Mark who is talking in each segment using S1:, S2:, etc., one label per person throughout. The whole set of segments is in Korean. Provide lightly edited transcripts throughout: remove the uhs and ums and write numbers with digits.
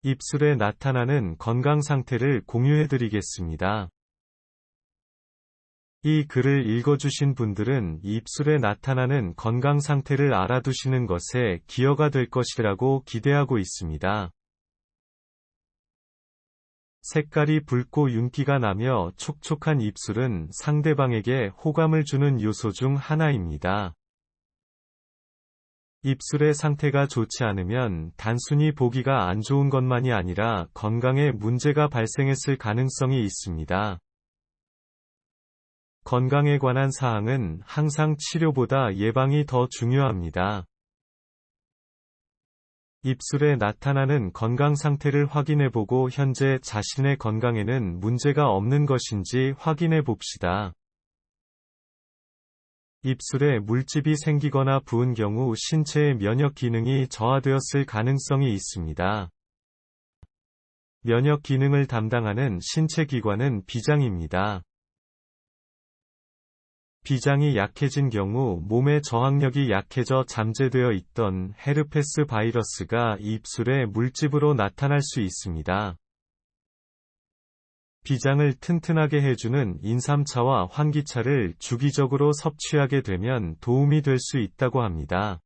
S1: 입술에 나타나는 건강 상태를 공유해드리겠습니다. 이 글을 읽어주신 분들은 입술에 나타나는 건강 상태를 알아두시는 것에 기여가 될 것이라고 기대하고 있습니다. 색깔이 붉고 윤기가 나며 촉촉한 입술은 상대방에게 호감을 주는 요소 중 하나입니다. 입술의 상태가 좋지 않으면 단순히 보기가 안 좋은 것만이 아니라 건강에 문제가 발생했을 가능성이 있습니다. 건강에 관한 사항은 항상 치료보다 예방이 더 중요합니다. 입술에 나타나는 건강 상태를 확인해보고 현재 자신의 건강에는 문제가 없는 것인지 확인해 봅시다. 입술에 물집이 생기거나 부은 경우 신체의 면역 기능이 저하되었을 가능성이 있습니다. 면역 기능을 담당하는 신체 기관은 비장입니다. 비장이 약해진 경우 몸의 저항력이 약해져 잠재되어 있던 헤르페스 바이러스가 입술에 물집으로 나타날 수 있습니다. 비장을 튼튼하게 해주는 인삼차와 환기차를 주기적으로 섭취하게 되면 도움이 될 수 있다고 합니다.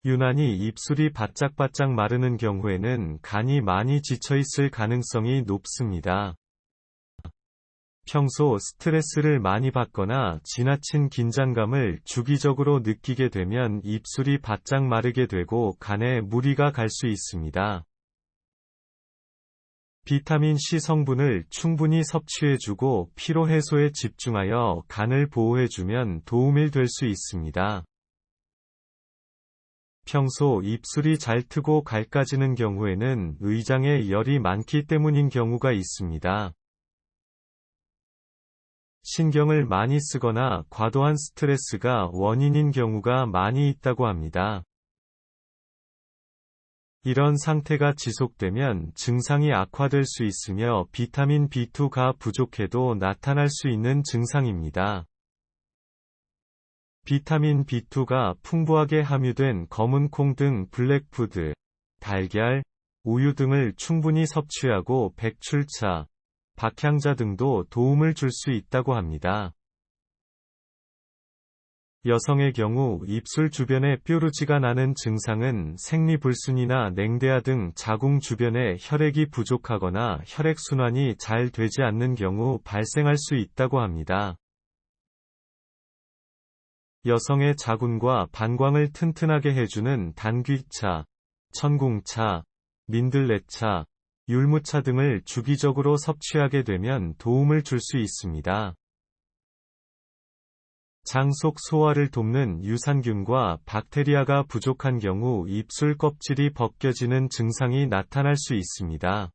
S1: 유난히 입술이 바짝바짝 마르는 경우에는 간이 많이 지쳐있을 가능성이 높습니다. 평소 스트레스를 많이 받거나 지나친 긴장감을 주기적으로 느끼게 되면 입술이 바짝 마르게 되고 간에 무리가 갈 수 있습니다. 비타민C 성분을 충분히 섭취해주고 피로 해소에 집중하여 간을 보호해주면 도움이 될 수 있습니다. 평소 입술이 잘 트고 갈까지는 경우에는 의장에 열이 많기 때문인 경우가 있습니다. 신경을 많이 쓰거나 과도한 스트레스가 원인인 경우가 많이 있다고 합니다. 이런 상태가 지속되면 증상이 악화될 수 있으며 비타민 B2가 부족해도 나타날 수 있는 증상입니다. 비타민 B2가 풍부하게 함유된 검은 콩 등 블랙푸드, 달걀, 우유 등을 충분히 섭취하고 백출차, 박향자 등도 도움을 줄 수 있다고 합니다. 여성의 경우 입술 주변에 뾰루지가 나는 증상은 생리불순이나 냉대화 등 자궁 주변에 혈액이 부족하거나 혈액순환이 잘 되지 않는 경우 발생할 수 있다고 합니다. 여성의 자궁과 방광을 튼튼하게 해주는 단귀차, 천궁차, 민들레차, 율무차 등을 주기적으로 섭취하게 되면 도움을 줄 수 있습니다. 장 속 소화를 돕는 유산균과 박테리아가 부족한 경우 입술 껍질이 벗겨지는 증상이 나타날 수 있습니다.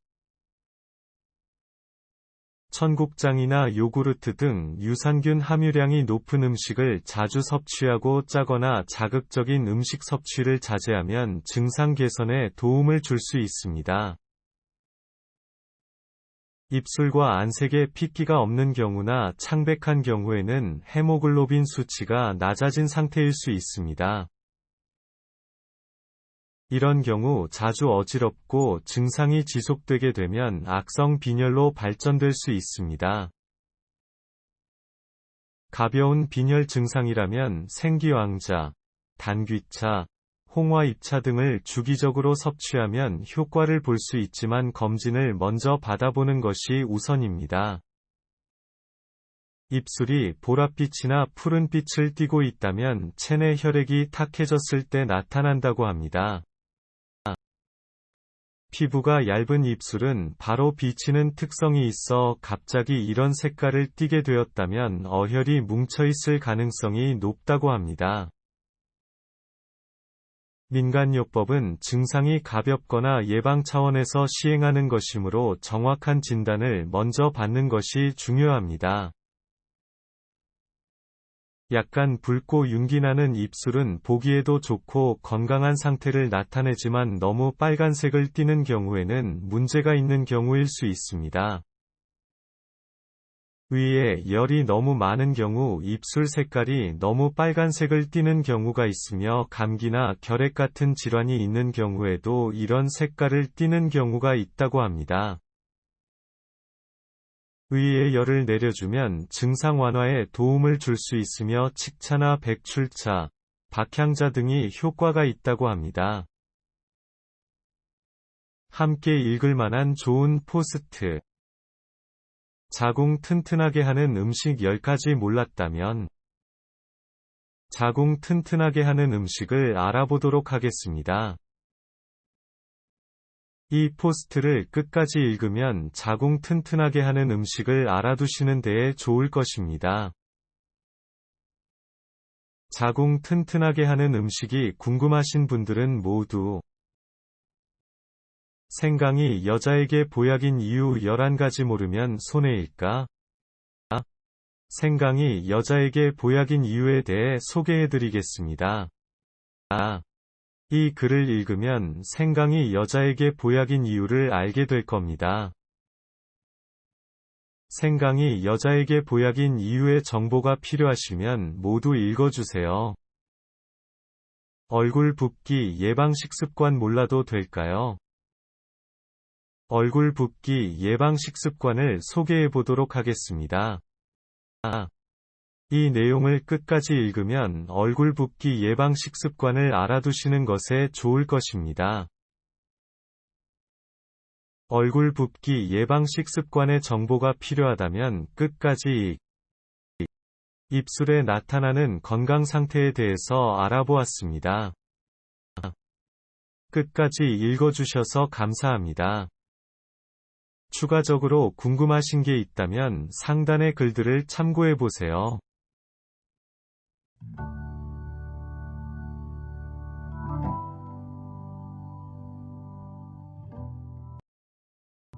S1: 천국장이나 요구르트 등 유산균 함유량이 높은 음식을 자주 섭취하고 짜거나 자극적인 음식 섭취를 자제하면 증상 개선에 도움을 줄 수 있습니다. 입술과 안색에 핏기가 없는 경우나 창백한 경우에는 헤모글로빈 수치가 낮아진 상태일 수 있습니다. 이런 경우 자주 어지럽고 증상이 지속되게 되면 악성 빈혈로 발전될 수 있습니다. 가벼운 빈혈 증상이라면 생기왕자, 단귀차, 홍화잎차 등을 주기적으로 섭취하면 효과를 볼 수 있지만 검진을 먼저 받아보는 것이 우선입니다. 입술이 보랏빛이나 푸른빛을 띠고 있다면 체내 혈액이 탁해졌을 때 나타난다고 합니다. 피부가 얇은 입술은 바로 비치는 특성이 있어 갑자기 이런 색깔을 띠게 되었다면 어혈이 뭉쳐있을 가능성이 높다고 합니다. 민간요법은 증상이 가볍거나 예방 차원에서 시행하는 것이므로 정확한 진단을 먼저 받는 것이 중요합니다. 약간 붉고 윤기 나는 입술은 보기에도 좋고 건강한 상태를 나타내지만 너무 빨간색을 띠는 경우에는 문제가 있는 경우일 수 있습니다. 위에 열이 너무 많은 경우 입술 색깔이 너무 빨간색을 띠는 경우가 있으며 감기나 결핵 같은 질환이 있는 경우에도 이런 색깔을 띠는 경우가 있다고 합니다. 위에 열을 내려주면 증상 완화에 도움을 줄 수 있으며 칡차나 백출차, 박향자 등이 효과가 있다고 합니다. 함께 읽을 만한 좋은 포스트. 자궁 튼튼하게 하는 음식 10가지 몰랐다면 자궁 튼튼하게 하는 음식을 알아보도록 하겠습니다. 이 포스트를 끝까지 읽으면 자궁 튼튼하게 하는 음식을 알아두시는 데에 좋을 것입니다. 자궁 튼튼하게 하는 음식이 궁금하신 분들은 모두 생강이 여자에게 보약인 이유 11가지 모르면 손해일까? 생강이 여자에게 보약인 이유에 대해 소개해드리겠습니다. 이 글을 읽으면 생강이 여자에게 보약인 이유를 알게 될 겁니다. 생강이 여자에게 보약인 이유의 정보가 필요하시면 모두 읽어주세요. 얼굴 붓기 예방 식습관 몰라도 될까요? 얼굴 붓기 예방 식습관을 소개해 보도록 하겠습니다. 이 내용을 끝까지 읽으면 얼굴 붓기 예방 식습관을 알아두시는 것에 좋을 것입니다. 얼굴 붓기 예방 식습관의 정보가 필요하다면 끝까지 입술에 나타나는 건강 상태에 대해서 알아보았습니다. 끝까지 읽어주셔서 감사합니다. 추가적으로 궁금하신 게 있다면 상단의 글들을 참고해 보세요.